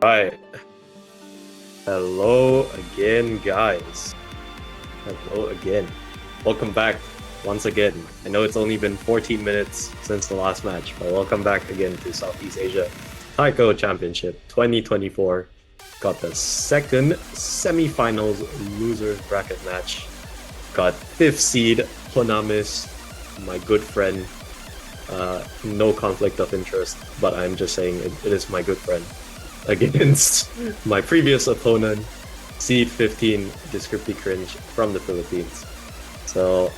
Right. Hello again, guys. Hello again. Welcome back once again. I know it's only been 14 minutes since the last match, but welcome back again to Southeast Asia Taiko Championship 2024. Got the second semifinals losers bracket match. Got 5th seed Ponamis, my good friend. No conflict of interest, but I'm just saying it is my good friend. Against my previous opponent, seed 15 DescriptiCringe from the Philippines. So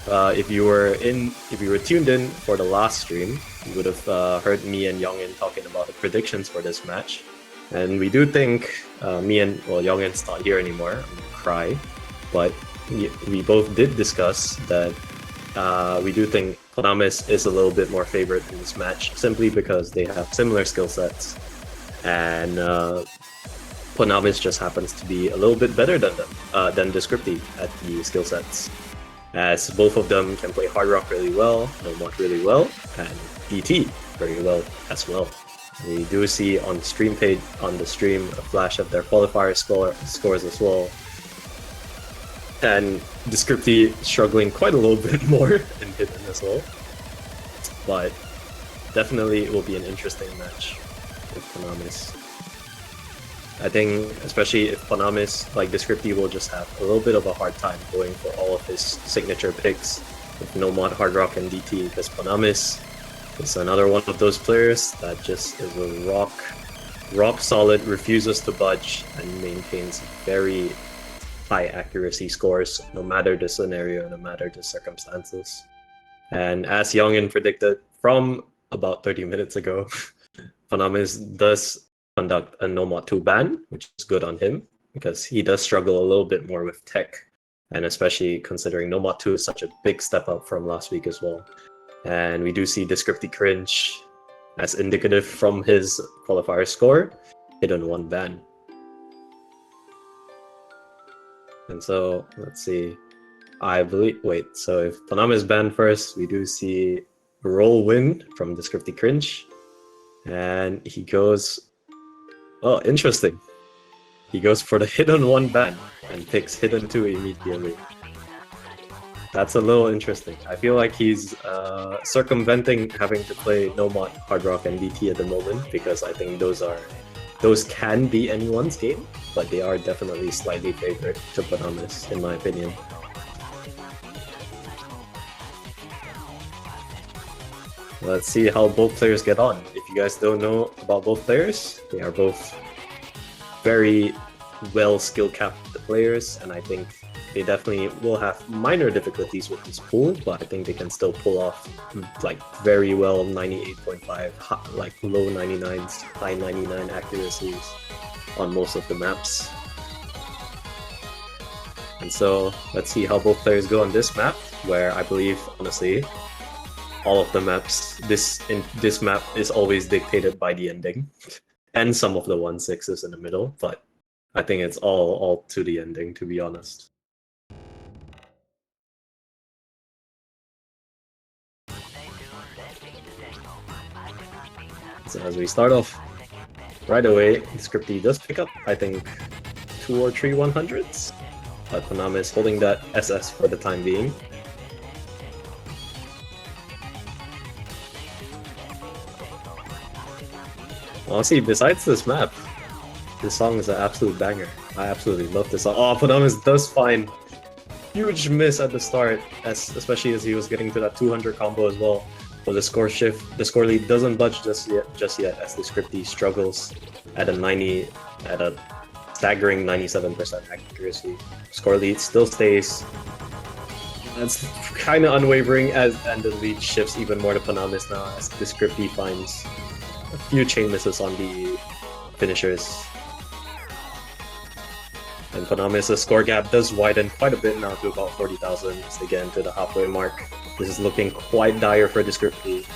if you were tuned in for the last stream, you would have heard me and Yongin talking about the predictions for this match. And we do think Yongin's not here anymore. I'm gonna cry, but we both did discuss that we do think Ponamis is a little bit more favored in this match, simply because they have similar skill sets. And Ponamis just happens to be a little bit better than Descripti at the skill sets, as both of them can play hard rock really well, Nomad really well, and DT very well as well. We do see on the stream a flash of their qualifier scores as well, and Descripti struggling quite a little bit more in hidden as well. But definitely it will be an interesting match with Ponamis. I think especially if Ponamis, like Descripti, will just have a little bit of a hard time going for all of his signature picks with Nomad, Hard Rock, and DT, because Ponamis is another one of those players that just is a rock solid, refuses to budge, and maintains very high accuracy scores no matter the scenario, no matter the circumstances. And as Yongin predicted from about 30 minutes ago, Ponamis does conduct a Nomad 2 ban, which is good on him, because he does struggle a little bit more with tech, and especially considering Nomad 2 is such a big step up from last week as well. And we do see DescriptiCringe, as indicative from his qualifier score, hidden 1 ban. And so, let's see. So if Ponamis banned first, we do see a roll win from DescriptiCringe. And he goes, oh, interesting. He goes for the hidden 1 ban and picks hidden 2 immediately. That's a little interesting. I feel like he's circumventing having to play Nomad, Hard Rock, and DT at the moment, because I think those can be anyone's game, but they are definitely slightly favored to Ponamis, in my opinion. Let's see how both players get on. If you guys don't know about both players, they are both very well skill-capped players, and I think they definitely will have minor difficulties with this pool, but I think they can still pull off like very well 98.5, like low 99s, high 99 accuracies on most of the maps. And so let's see how both players go on this map, where I believe, honestly, all of the maps, this map is always dictated by the ending, and some of the 1/6s in the middle, but I think it's all to the ending, to be honest. So as we start off, right away, Descripti does pick up, I think, 2 or 3 100s, but Ponamis holding that SS for the time being. Honestly, besides this map, this song is an absolute banger. I absolutely love this song. Oh, Ponamis does find huge miss at the start, especially as he was getting to that 200 combo as well. But the score lead doesn't budge just yet, as Descripti struggles at a staggering 97% accuracy. Score lead still stays. That's kind of unwavering, and the lead shifts even more to Ponamis now, as Descripti finds a few chain misses on the finishers. And Ponamis' score gap does widen quite a bit now to about 40,000 as they get into the halfway mark. This is looking quite dire for Descripti,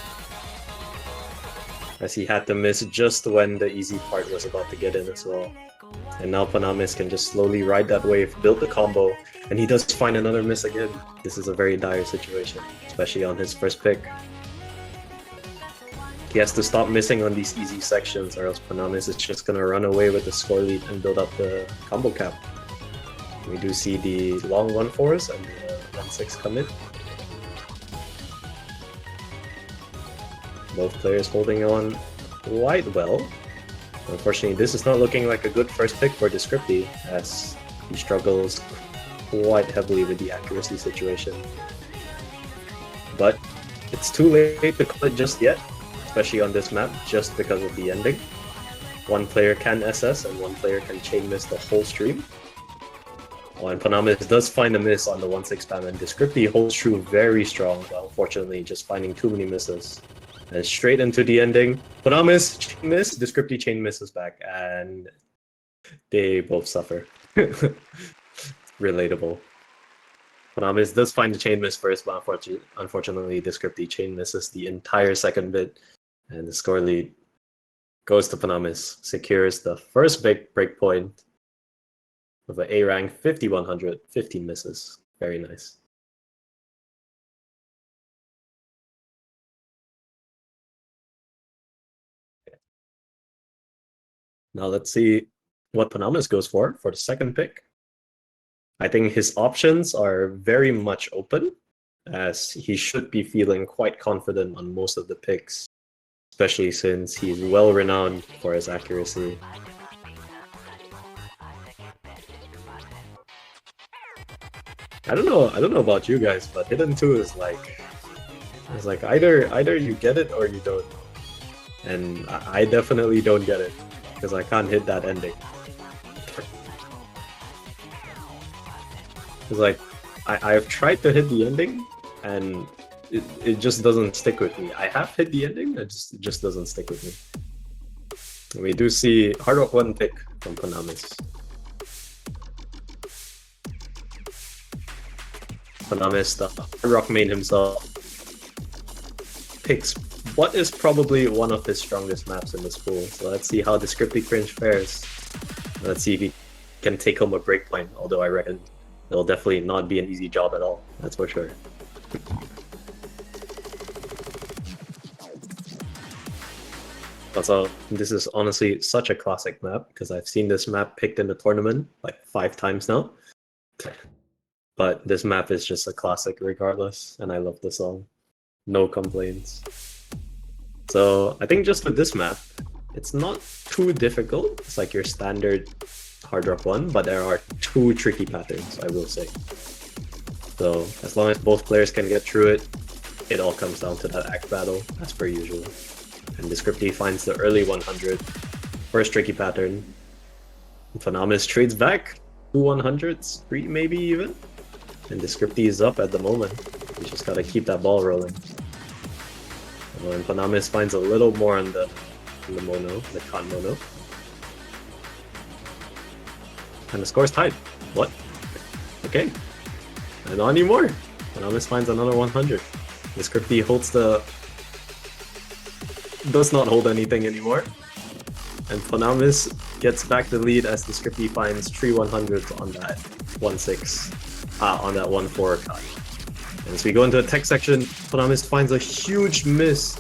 as he had to miss just when the easy part was about to get in as well. And now Ponamis can just slowly ride that wave, build the combo, and he does find another miss again. This is a very dire situation, especially on his first pick. He has to stop missing on these easy sections, or else Ponamis is just gonna run away with the score lead and build up the combo cap. We do see the long 1-4s and the 1-6 come in. Both players holding on quite well. Unfortunately, this is not looking like a good first pick for Descripti, as he struggles quite heavily with the accuracy situation. But it's too late to call it just yet, especially on this map, just because of the ending. One player can SS and one player can chain miss the whole stream. Oh, and Ponamis does find a miss on the 1-6 spam, and Descripti holds true very strong, but unfortunately just finding too many misses. And straight into the ending, Ponamis chain miss, Descripti chain misses back, and they both suffer. Relatable. Ponamis does find the chain miss first, but unfortunately Descripti chain misses the entire second bit, and the score lead goes to Ponamis, secures the first big breakpoint with an A rank 5100, 15 misses. Very nice. Now let's see what Ponamis goes for the second pick. I think his options are very much open, as he should be feeling quite confident on most of the picks, especially since he's well renowned for his accuracy. I don't know about you guys, but Hidden 2 is like, it's like either you get it or you don't. And I definitely don't get it, because I can't hit that ending. It's like, I've tried to hit the ending, and it just doesn't stick with me. I have hit the ending, it just doesn't stick with me. We do see Hard Rock 1 pick from Ponamis. Ponamis, the Hard Rock main himself, picks what is probably one of his strongest maps in this pool. So let's see how DescriptiCringe fares. Let's see if he can take home a breakpoint, although I reckon it'll definitely not be an easy job at all, that's for sure. Also, this is honestly such a classic map, because I've seen this map picked in the tournament like 5 times now. But this map is just a classic regardless, and I love the song. No complaints. So I think just with this map, it's not too difficult. It's like your standard Hard Rock 1, but there are 2 tricky patterns, I will say. So as long as both players can get through it, it all comes down to that act battle, as per usual. And Descripti finds the early 100, first tricky pattern. And Ponamis trades back 2 100s, 3 maybe even. And Descripti is up at the moment. You just gotta keep that ball rolling. And Ponamis finds a little more on the mono, the con mono. And the score's tied. What? Okay. And not anymore. Ponamis finds another 100. Descripti holds does not hold anything anymore. And Ponamis gets back the lead as Descripti finds 3 100s on that 1-6. On that 1-4 cut. And as we go into the tech section, Ponamis finds a huge miss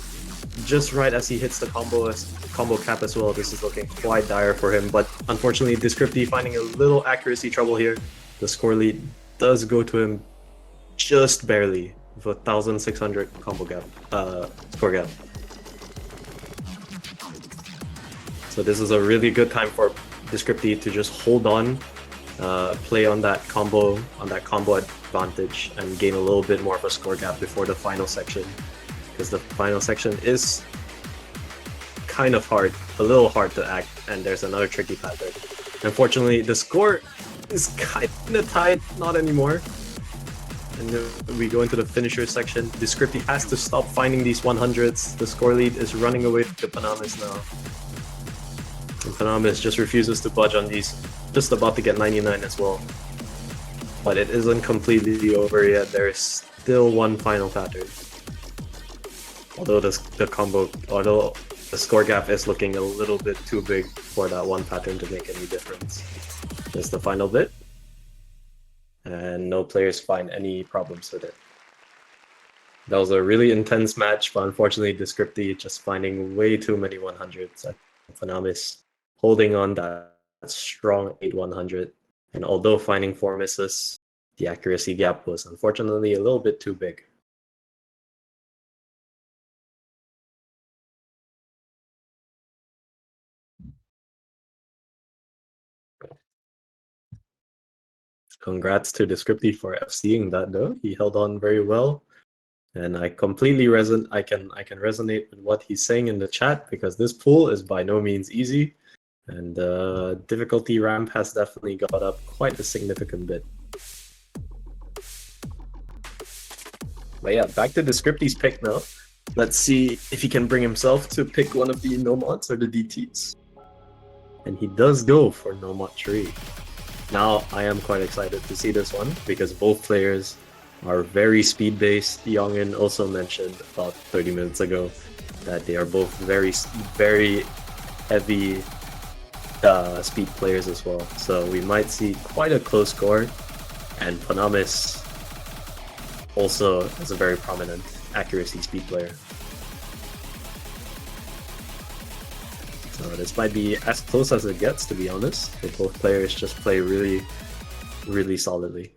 just right as he hits the combo cap as well. This is looking quite dire for him, but unfortunately Descripti finding a little accuracy trouble here. The score lead does go to him just barely with 1,600 combo gap, score gap. So this is a really good time for Descripti to just hold on, play on that combo advantage, and gain a little bit more of a score gap before the final section, because the final section is kind of hard, a little hard to act, and there's another tricky pattern. Unfortunately, the score is kind of tied, not anymore. And then we go into the finisher section. Descripti has to stop finding these 100s. The score lead is running away to Ponamis now. And Ponamis just refuses to budge on these. Just about to get 99 as well. But it isn't completely over yet. There's still one final pattern. Although the score gap is looking a little bit too big for that one pattern to make any difference. This is the final bit. And no players find any problems with it. That was a really intense match, but unfortunately Descripti just finding way too many 100s. Ponamis holding on that strong 8-100. And although finding 4 misses, the accuracy gap was unfortunately a little bit too big. Congrats to Descripti for FCing that though. He held on very well. And I completely I can resonate with what he's saying in the chat because this pool is by no means easy. And the difficulty ramp has definitely got up quite a significant bit. But yeah, back to Descripti's pick now. Let's see if he can bring himself to pick one of the no mods or the DTs. And he does go for no mod tree. Now I am quite excited to see this one because both players are very speed based. Yongin also mentioned about 30 minutes ago that they are both very heavy speed players as well. So we might see quite a close score. And Ponamis also is a very prominent accuracy speed player. So this might be as close as it gets, to be honest. If both players just play really, really solidly.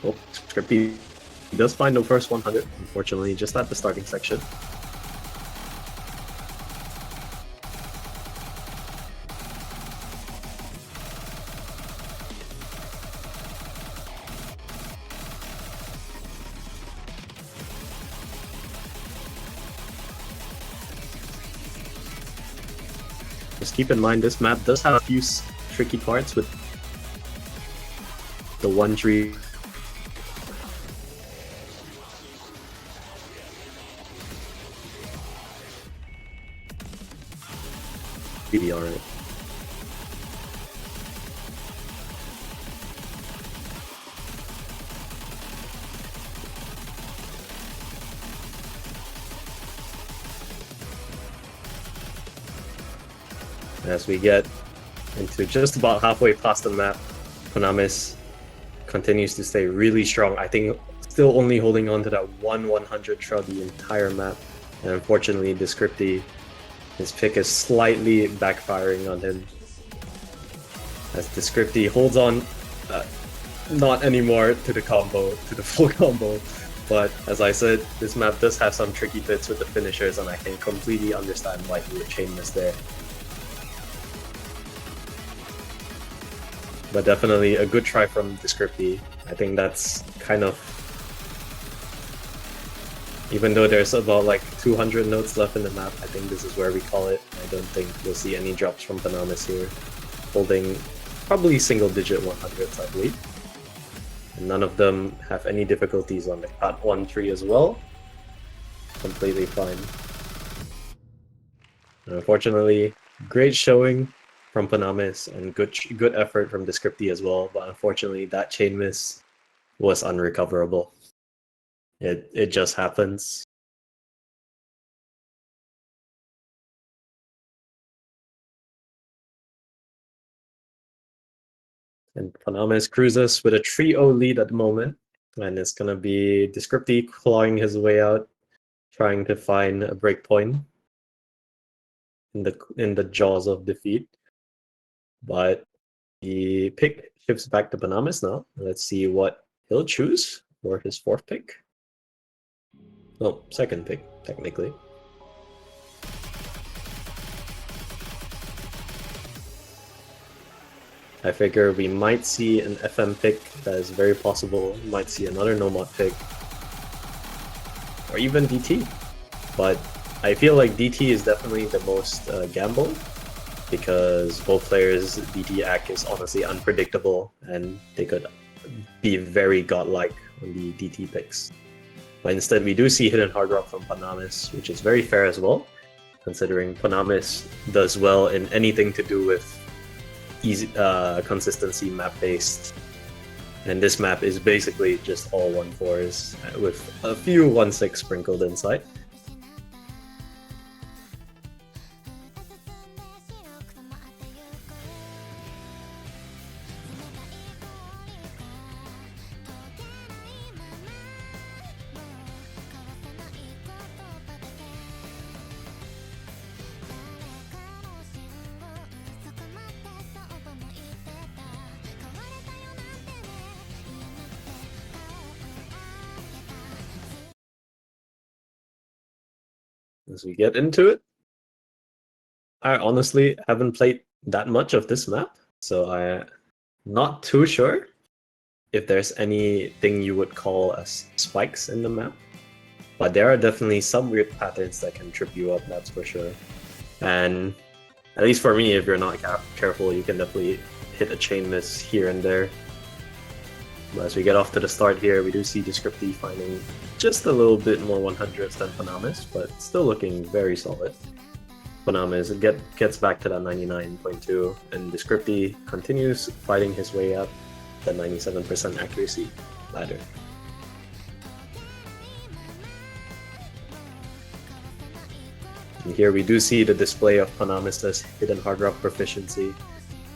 Oh, Scrippy does find the first 100, unfortunately, just at the starting section. Just keep in mind, this map does have a few tricky parts with the one tree. Be alright. As we get into just about halfway past the map, Ponamis continues to stay really strong. I think still only holding on to that 1/100 throughout the entire map. And unfortunately, Descripti, his pick is slightly backfiring on him. As Descripti holds on, not anymore to the combo, to the full combo. But as I said, this map does have some tricky bits with the finishers, and I can completely understand why he would chain miss there. But definitely a good try from Descripti. I think that's kind of... Even though there's about like 200 notes left in the map, I think this is where we call it. I don't think we'll see any drops from Ponamis here. Holding probably single-digit 100s, I believe. And none of them have any difficulties on the cut 1 tree as well. Completely fine. And unfortunately, great showing from Ponamis and good effort from Descripti as well, but unfortunately that chain miss was unrecoverable. It just happens. And Ponamis cruises with a 3-0 lead at the moment, and it's gonna be Descripti clawing his way out, trying to find a breakpoint in the jaws of defeat. But the pick shifts back to Ponamis now. Let's see what he'll choose for his 4th pick. Oh, 2nd pick, technically. I figure we might see an FM pick. That is very possible. We might see another no mod pick. Or even DT. But I feel like DT is definitely the most gamble, because both players' DT act is honestly unpredictable and they could be very godlike on the DT picks. But instead we do see hidden hard rock from Ponamis, which is very fair as well, considering Ponamis does well in anything to do with easy consistency map based And this map is basically just all 1-4s with a few 1-6 sprinkled inside. As we get into it, I honestly haven't played that much of this map, so I'm not too sure if there's anything you would call as spikes in the map. But there are definitely some weird patterns that can trip you up, that's for sure. And at least for me, if you're not careful, you can definitely hit a chain miss here and there. But as we get off to the start here, we do see Descripti finding just a little bit more 100s than Ponamis, but still looking very solid. Ponamis gets back to that 99.2, and Descripti continues fighting his way up the 97% accuracy ladder. And here we do see the display of Ponamis' hidden hard rock proficiency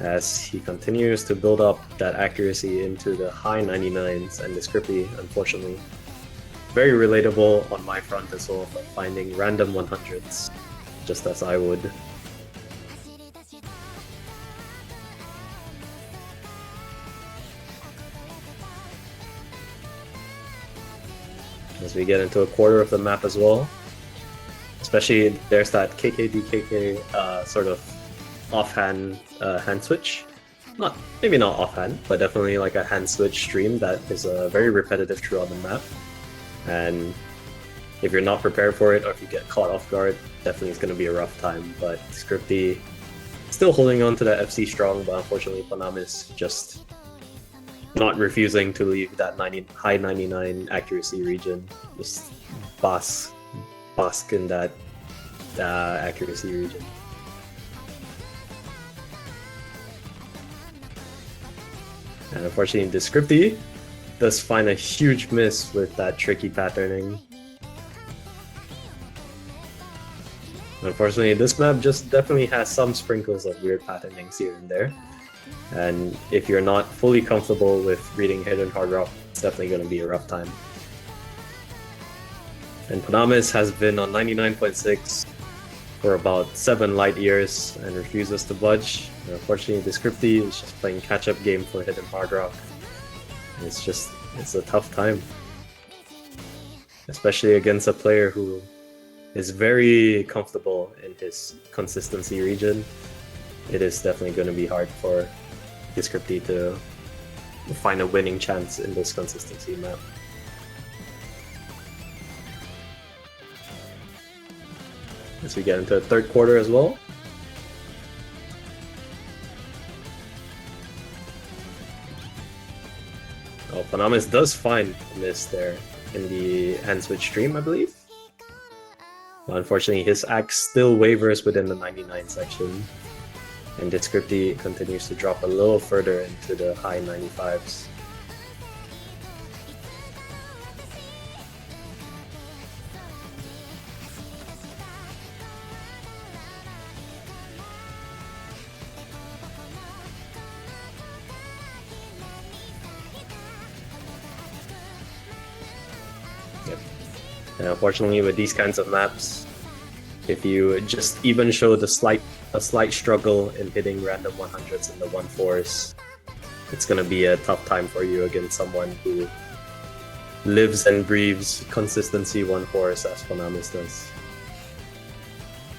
as he continues to build up that accuracy into the high 99s, and Descripti, unfortunately, very relatable on my front as well, but finding random 100s, just as I would. As we get into a quarter of the map as well, especially there's that KKDKK sort of offhand hand switch. Maybe not offhand, but definitely like a hand switch stream that is very repetitive throughout the map. And if you're not prepared for it, or if you get caught off guard, definitely it's going to be a rough time. But Descripti still holding on to that FC strong, but unfortunately Ponamis just not refusing to leave that high 99 accuracy region. Just bask in that accuracy region. And unfortunately, Descripti does find a huge miss with that tricky patterning. Unfortunately, this map just definitely has some sprinkles of weird patternings here and there. And if you're not fully comfortable with reading hidden hard rock, it's definitely going to be a rough time. And Ponamis has been on 99.6 for about 7 light years and refuses to budge. And unfortunately, Descripti is just playing catch-up game for hidden hard rock. And it's a tough time, especially against a player who is very comfortable in his consistency region. It is definitely going to be hard for Descripti to find a winning chance in this consistency map. As we get into the third quarter as well. Oh, Ponamis does find a miss there in the hand switch stream, I believe. But unfortunately, his axe still wavers within the 99 section, and Descripti continues to drop a little further into the high 95s. And unfortunately, with these kinds of maps, if you just even show a slight struggle in hitting random 100s in the 1-4s, it's gonna be a tough time for you against someone who lives and breathes consistency 1-4s as Ponamis does.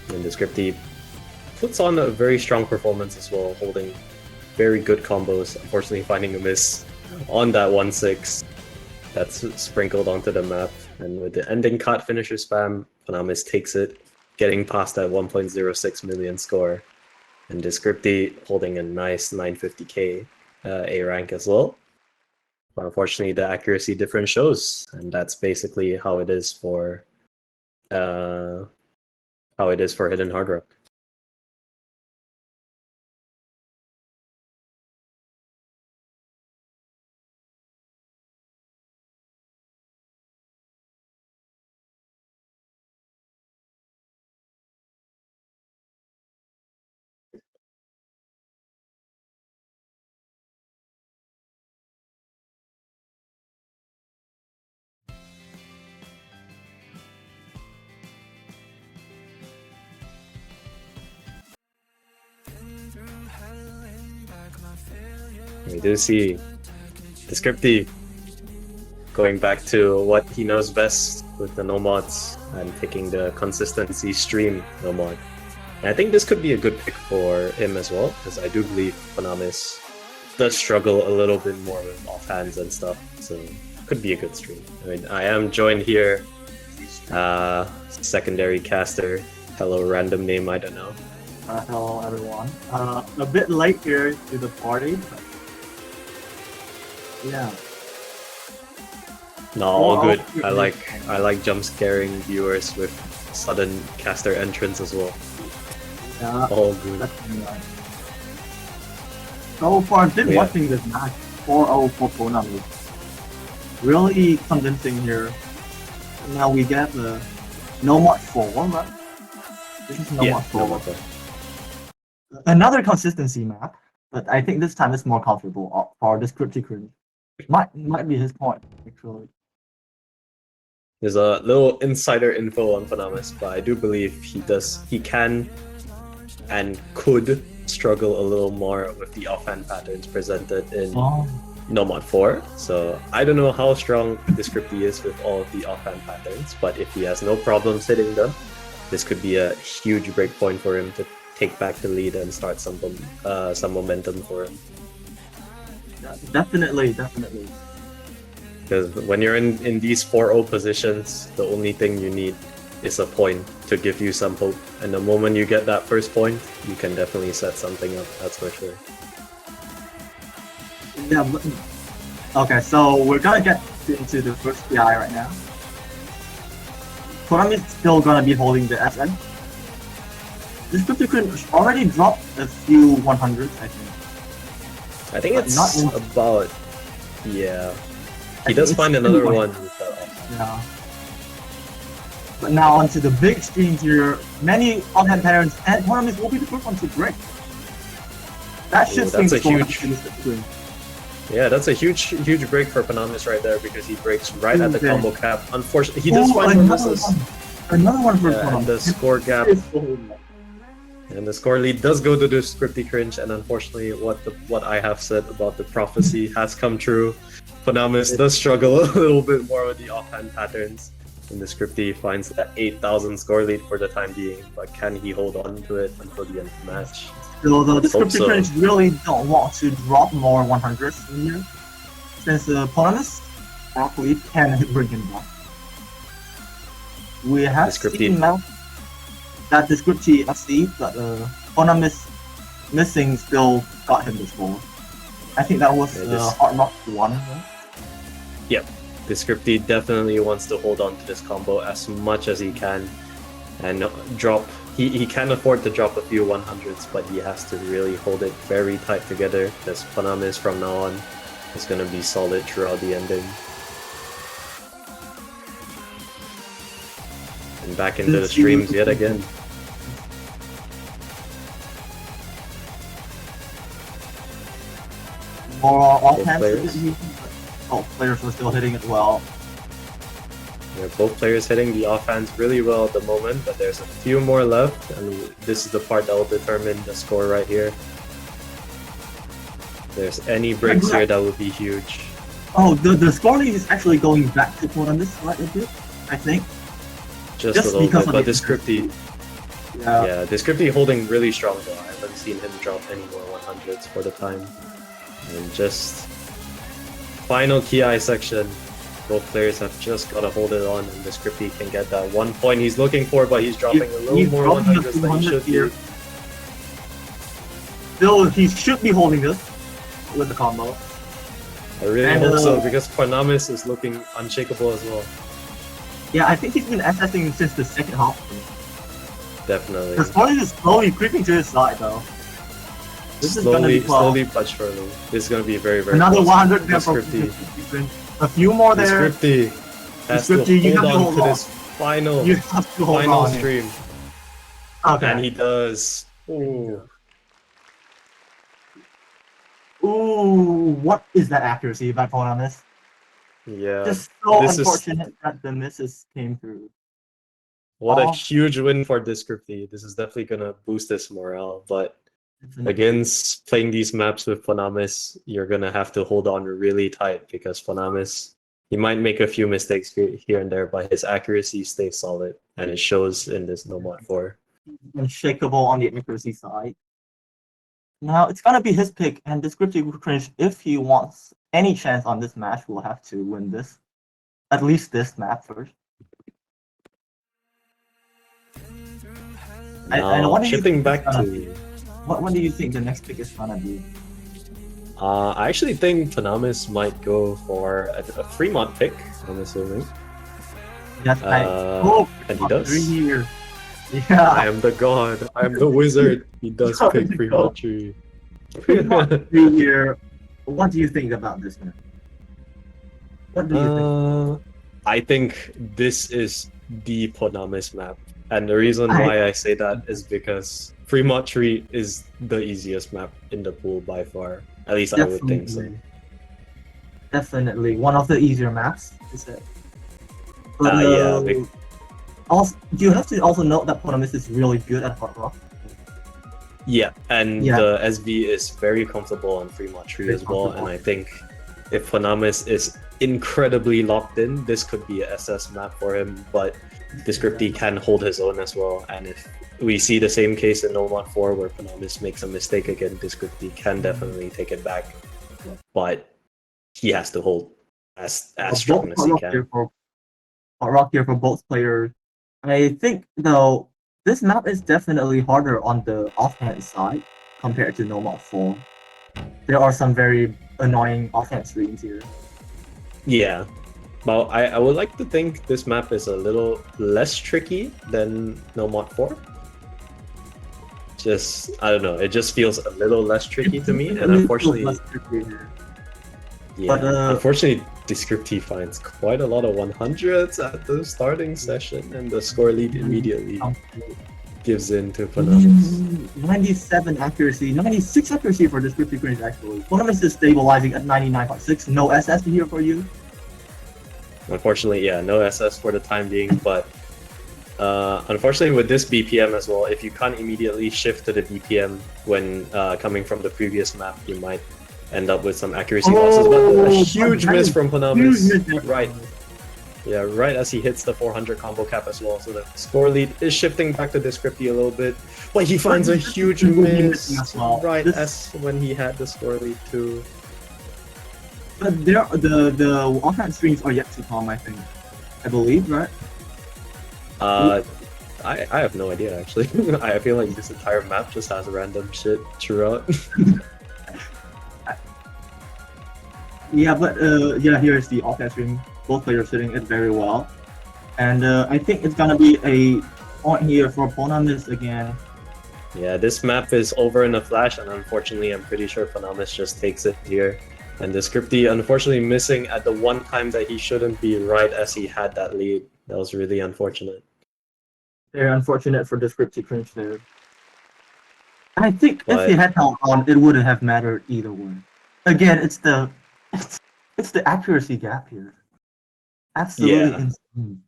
And Descripti puts on a very strong performance as well, holding very good combos. Unfortunately, finding a miss on that 1-6 that's sprinkled onto the map. And with the ending cut finisher spam, Ponamis takes it, getting past that 1.06 million score. And Descripti holding a nice 950k A rank as well. But unfortunately, the accuracy difference shows, and that's basically how it is for Hidden Hard Rock. We do see Descripti going back to what he knows best with the no mods and picking the consistency stream no mod. And I think this could be a good pick for him as well, because I do believe Ponamis does struggle a little bit more with offhands and stuff, so could be a good stream. I mean, I am joined here, secondary caster. Hello, random name, I don't know. Hello everyone. A bit late here to the party, but yeah. No, all good. I like jump scaring viewers with sudden caster entrance as well. Yeah, all good. Nice. So far, I've been watching this match 4-0 for Ponamis. Really convincing here. Now we get the no mod 4, right? This is no mod 4. Another consistency map, but I think this time it's more comfortable for DescriptiCringe. Might be his point, actually. There's a little insider info on Ponamis, but I do believe he can and could struggle a little more with the offhand patterns presented in no mod 4. So I don't know how strong Descripti is with all of the offhand patterns, but if he has no problems hitting them, this could be a huge breakpoint for him to take back the lead and start some momentum for him. Yeah, definitely. Because when you're in these 4-0 positions, the only thing you need is a point to give you some hope. And the moment you get that first point, you can definitely set something up, that's for sure. Yeah, okay, so we're gonna get into the first PI right now. Ponamis is still gonna be holding the SN. DescriptiCringe already dropped a few 100s, I think. I think it's not about... Yeah. He does find another one with that offhand. Yeah. But now onto the big stream here. Many offhand patterns, and Ponamis will be the first one to break. That should that's a huge... screen. Yeah, that's a huge break for Ponamis right there, because he breaks right at the combo cap. Unfortunately, he does find one misses. Another one for Ponamis. And the score gap... And the score lead does go to the DescriptiCringe, and unfortunately what I have said about the prophecy has come true. Ponamis does struggle a little bit more with the offhand patterns, and Descripti finds that 8,000 score lead for the time being, but can he hold on to it until the end of the match? So the DescriptiCringe really don't want to drop more 100s in here, since Ponamis actually can bring him back. We have seen now that Descripti FC, but Ponamis missing still got him the score. I think that was Hard Rock 1. Right? Yep, Descripti definitely wants to hold on to this combo as much as he can and drop. He can afford to drop a few 100s, but he has to really hold it very tight together, because Ponamis from now on is going to be solid throughout the ending. And back into the streams yet again. More offhand players. Both players were still hitting it well. Yeah, both players hitting the offhands really well at the moment, but there's a few more left, and this is the part that will determine the score right here. If there's any breaks here, that would be huge. Oh, the score lead is actually going back to Ponamis right a bit, I think. Just a little bit, but Descripti... Yeah, Descripti holding really strong though. I haven't seen him drop any more 100s for the time. And just... Final Ki section. Both players have just got to hold it on, and Descripti can get that 1 point he's looking for, but he's dropping a little more 100s than he should be. Still, he should be holding this with the combo. I really hope so, because Ponamis is looking unshakable as well. Yeah, I think he's been assessing since the second half. Definitely. The score is slowly creeping to his side though. This is gonna be slowly but surely. This is gonna be very, very another close. 100 there for Descripti. A few more there. Descripti has to hold on to this final stream. Okay. And he does. Ooh. Ooh, what is that accuracy by Ponamis? Yeah. Just so unfortunate that the misses came through. What a huge win for Descripti. This is definitely gonna boost his morale, but Against playing these maps with Ponamis, you're gonna have to hold on really tight because Ponamis, he might make a few mistakes here and there, but his accuracy stays solid, and it shows in this No Mod 4. Unshakable on the accuracy side. Now it's gonna be his pick, and DescriptiCringe, if he wants any chance on this match, will have to win this, at least this map first. Now, what shifting back to... What do you think the next pick is gonna be? I actually think Ponamis might go for a Fremont pick, I'm assuming. Yes, and he does. Here. Yeah. I am the god. I am the wizard. He does pick Fremont tree. Here. What do you think about this man? What do you think? I think this is the Ponamis map. And the reason why I say that is because Fremont tree is the easiest map in the pool by far. At least I would think so. Definitely. One of the easier maps, is it? But, yeah. Also, you have to also note that Ponamis is really good at Hard Rock. Yeah, and the SV is very comfortable on Fremont tree as well. And I think if Ponamis is incredibly locked in, this could be a SS map for him. But Descripti can hold his own as well. And if we see the same case in No Mod 4 where Ponamis makes a mistake again, Descripti can definitely take it back. But he has to hold as strong as he can. Hard Rock here for both players. I think, though, this map is definitely harder on the offhand side compared to No Mod 4. There are some very annoying offhand screens here. Yeah. Well, I would like to think this map is a little less tricky than No Mod 4. Just, I don't know, it just feels a little less tricky to me, and unfortunately... Yeah, unfortunately, Descripti finds quite a lot of 100s at the starting session, and the score lead immediately gives in to Ponamis. 97 accuracy, 96 accuracy for DescriptiCringe actually. Ponamis is stabilizing at 99.6, no SS here for you. Unfortunately, yeah, no SS for the time being, but unfortunately with this BPM as well, if you can't immediately shift to the BPM when coming from the previous map, you might end up with some accuracy losses. But a huge miss from Ponamis, right as he hits the 400 combo cap as well. So the score lead is shifting back to Descripti a little bit, but he finds a huge miss right as when he had the score lead too. But the offhand streams are yet to come, I think. I believe, right? I have no idea actually. I feel like this entire map just has random shit throughout. Yeah, but here's the offhand stream. Both players sitting it very well, and I think it's gonna be a point here for Ponamis again. Yeah, this map is over in a flash, and unfortunately, I'm pretty sure Ponamis just takes it here. And Descripti unfortunately missing at the one time that he shouldn't be right as he had that lead. That was really unfortunate. Very unfortunate for DescriptiCringe there. I think if he had held on, it wouldn't have mattered either way. Again, it's the accuracy gap here. Absolutely insane.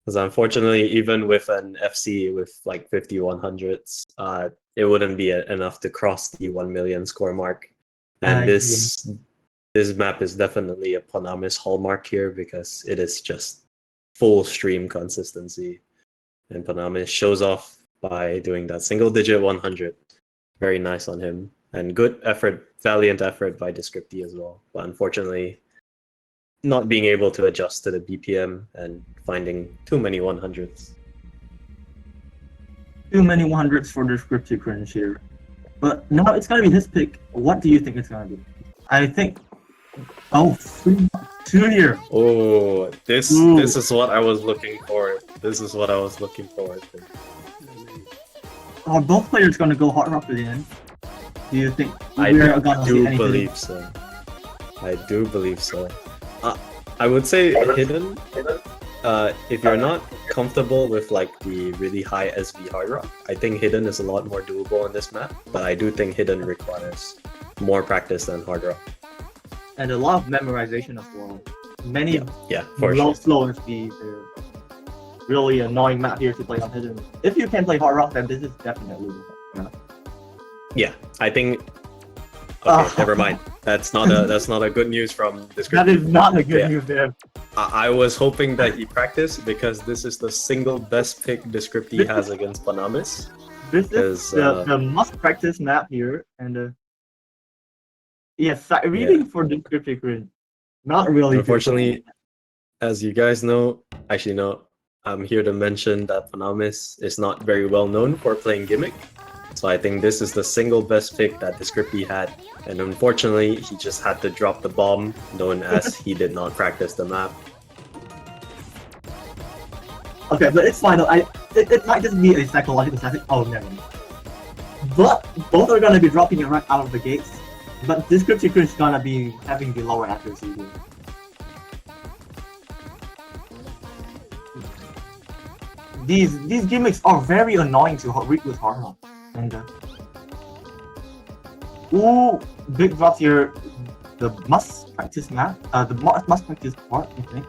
Because unfortunately, even with an FC with like 5100s, it wouldn't be enough to cross the 1 million score mark. And this map is definitely a Ponamis hallmark here because it is just full stream consistency. And Ponamis shows off by doing that single-digit 100. Very nice on him. And good effort, valiant effort by Descripti as well. But unfortunately, not being able to adjust to the BPM and finding too many 100s. Too many 100s for DescriptiCringe here. But now it's gonna be his pick. What do you think it's gonna be? I think... Oh, 2 here. Oh, this is what I was looking for. This is what I was looking for. Are both players gonna go hard rock again? Do you think I do believe so. I do believe so. I would say Hidden. If you're not comfortable with like the really high SV hard rock, I think Hidden is a lot more doable on this map. But I do think Hidden requires more practice than hard rock. And a lot of memorization as well. Many for slow SV. Really annoying map here to play on Hidden. If you can play hard rock, then this is definitely the map. Yeah, I think. Okay, never mind. That's not a good news from That Descripti. is not a good Yeah. news there. I was hoping that he practiced because this is the single best pick Descripti has against Ponamis. This is 'Cause, the must practice map here, and sight Yeah. reading for DescriptiCringe. Not really. Unfortunately, as you guys know, actually no, I'm here to mention that Ponamis is not very well known for playing gimmick. So I think this is the single best pick that Descripti had. And unfortunately, he just had to drop the bomb, known as he did not practice the map. Okay, but it's fine though. It might just be a psychological tactic. Oh, never mind. But both are gonna be dropping it right out of the gates. But DescriptiCringe is gonna be having the lower accuracy here. These gimmicks are very annoying to read with hard. And ooh, big drops here. The must practice map. The must practice part, I think.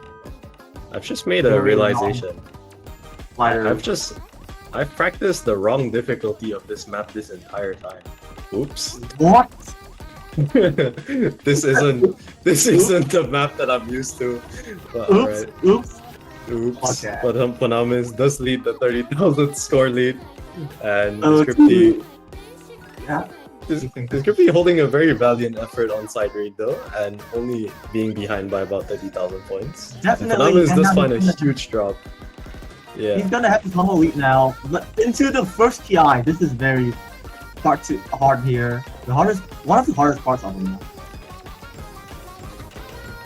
I've just made a realization. Like, I've practiced the wrong difficulty of this map this entire time. Oops. what? This isn't the map that I'm used to. But, Oops, alright. oops. Oops. Okay. But Ponamis does lead the 30,000 score lead. And Oh, Descripti Yeah. Descripti holding a very valiant effort on side read though, and only being behind by about 30,000 points. Definitely. Ponamis and does now find a he's gonna- huge drop. Yeah. He's gonna have to come lead now, but into the first TI. This is very hard here. One of the hardest parts of the map.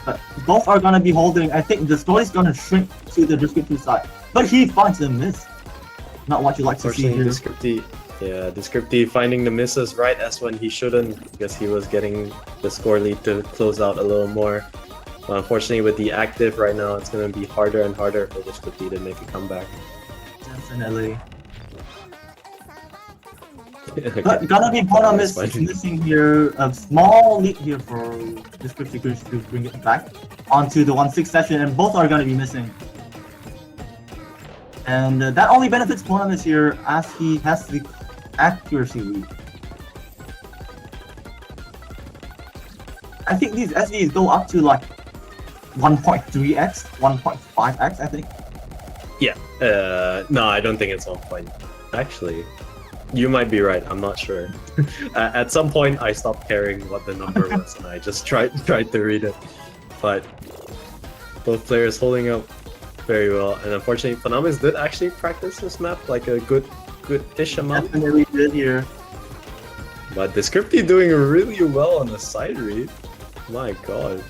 But both are gonna be holding. I think the story's gonna shrink to the Descripti side, but he finds the miss. Not what you like to see Unfortunately, here. Descripti finding the misses right as when he shouldn't, because he was getting the score lead to close out a little more. But unfortunately, with the active right now, it's going to be harder and harder for Descripti to make a comeback. Definitely. Okay. But gonna be Ponamis missing here. A small lead here for DescriptiCringe to bring it back onto the 1-6 session, and both are gonna be missing. And that only benefits Ponamis here as he has the accuracy lead. I think these SDs go up to like 1.3x, 1.5x, I think. Yeah. No, I don't think it's 1 point. Actually, you might be right. I'm not sure. At some point, I stopped caring what the number was, and I just tried to read it. But both players holding up very well, and unfortunately, Ponamis did actually practice this map like a good-ish amount. Definitely did here. But Descripti doing really well on the side read. My god.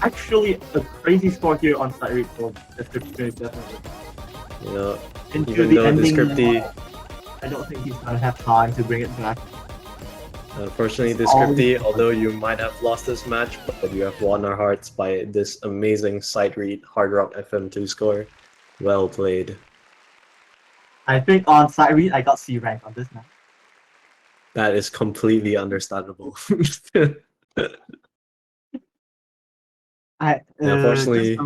Actually, a crazy score here on side read for DescriptiCringe, definitely. You know, Into even the though ending, Descripti, I don't think he's gonna have time to bring it back. unfortunately, It's always- Descripti, although you might have lost this match, but you have won our hearts by this amazing side read Hard Rock FM2 score. Well played. I think on side read, I got C rank on this map. That is completely understandable. Unfortunately-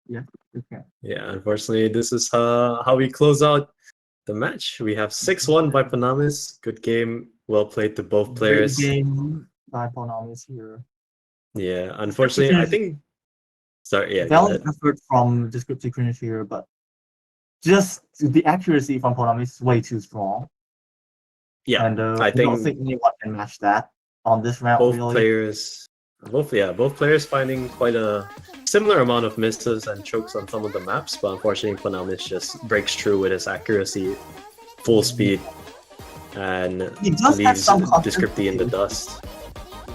yeah. Okay. Yeah, unfortunately, this is how we close out the match. We have 6-1 by Ponamis. Good game. Well played to both players. Great game by Ponamis here. Yeah, unfortunately, I think. Sorry, yeah. go Valiant ahead. effort from DescriptiCringe here, but just the accuracy from Ponamis is way too strong. Yeah, And I don't think think anyone can match that on this round. both really. both players finding quite a similar amount of misses and chokes on some of the maps, but unfortunately, Ponamis just breaks through with his accuracy, full speed, and He does have leaves some Descripti in the dust.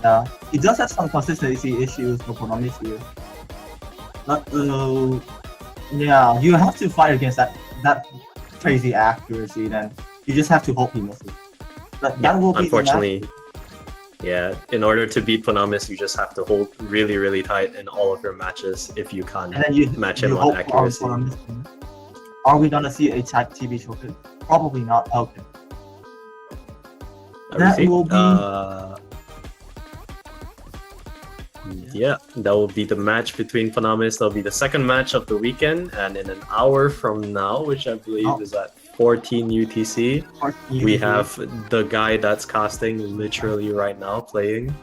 Yeah, he does have some consistency issues for Ponamis here. But yeah, you have to fight against that crazy accuracy. Then you just have to hope he misses. But that will be Unfortunately, yeah, in order to beat Ponamis, you just have to hold really, really tight in all of your matches if you can't and then you match you him on hope accuracy. Ponamis wins. Are we gonna see a type TV choker? Probably not. Okay. That Everything. will be- Yeah, that will be the match between Ponamis. That'll be the second match of the weekend, and in an hour from now, which I believe Oh. is at 14 UTC. We UTC. have the guy that's casting literally right now playing.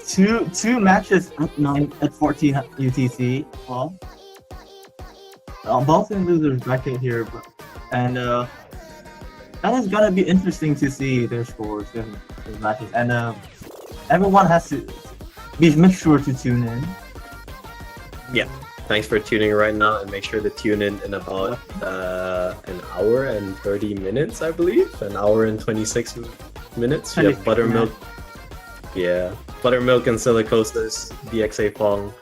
two matches at 14 UTC. Well, both in losers bracket here, and that is gonna be interesting to see their scores, their matches, and everyone has to make sure to tune in. Yeah, thanks for tuning right now, and make sure to tune in about an hour and 30 minutes, I believe. An hour and 26 minutes. You have Buttermilk. Yeah, Buttermilk and Silicosis, DXA Pong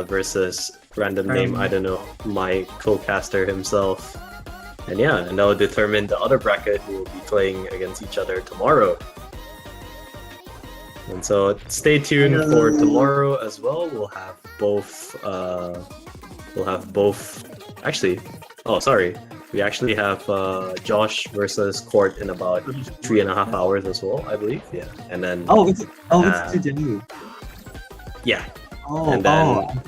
versus random name, I don't know, my co-caster himself. And yeah, and that will determine the other bracket who will be playing against each other tomorrow. And so stay tuned for tomorrow as well. We'll have both. Actually, oh sorry, we actually have Josh versus Court in about 3.5 hours as well, I believe. Yeah, and then it's today. Yeah. Oh, and then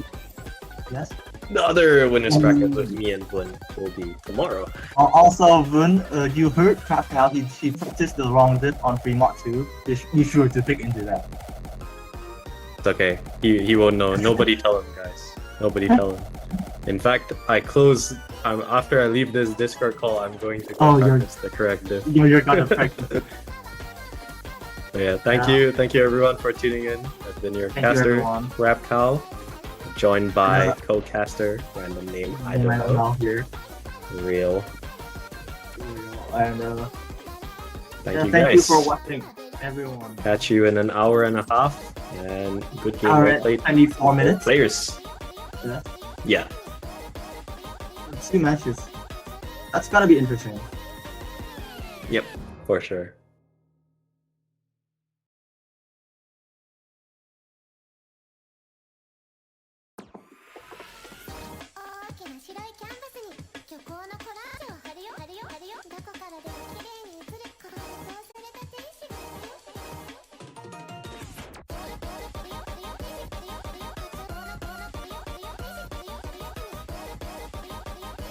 yes. The other winners bracket with me and Vun will be tomorrow. Also, Vun, you heard Krakow, he practiced the wrong dip on Fremont too. Be sure to pick into that. It's okay. He won't know. Nobody tell him, guys. Nobody tell him. In fact, after I leave this Discord call, I'm going to go practice the correct dip. You're gonna practice it. So yeah, thank you everyone for tuning in. I've been your caster, Rap Cal, joined by co-caster, random name I don't know. Here. Real. And thank you guys. Thank you for watching, everyone. Catch you in an hour and a half, and good game Hour played. I need 4 minutes. Players. Yeah. 2 matches. That's gotta be interesting. Yep, for sure.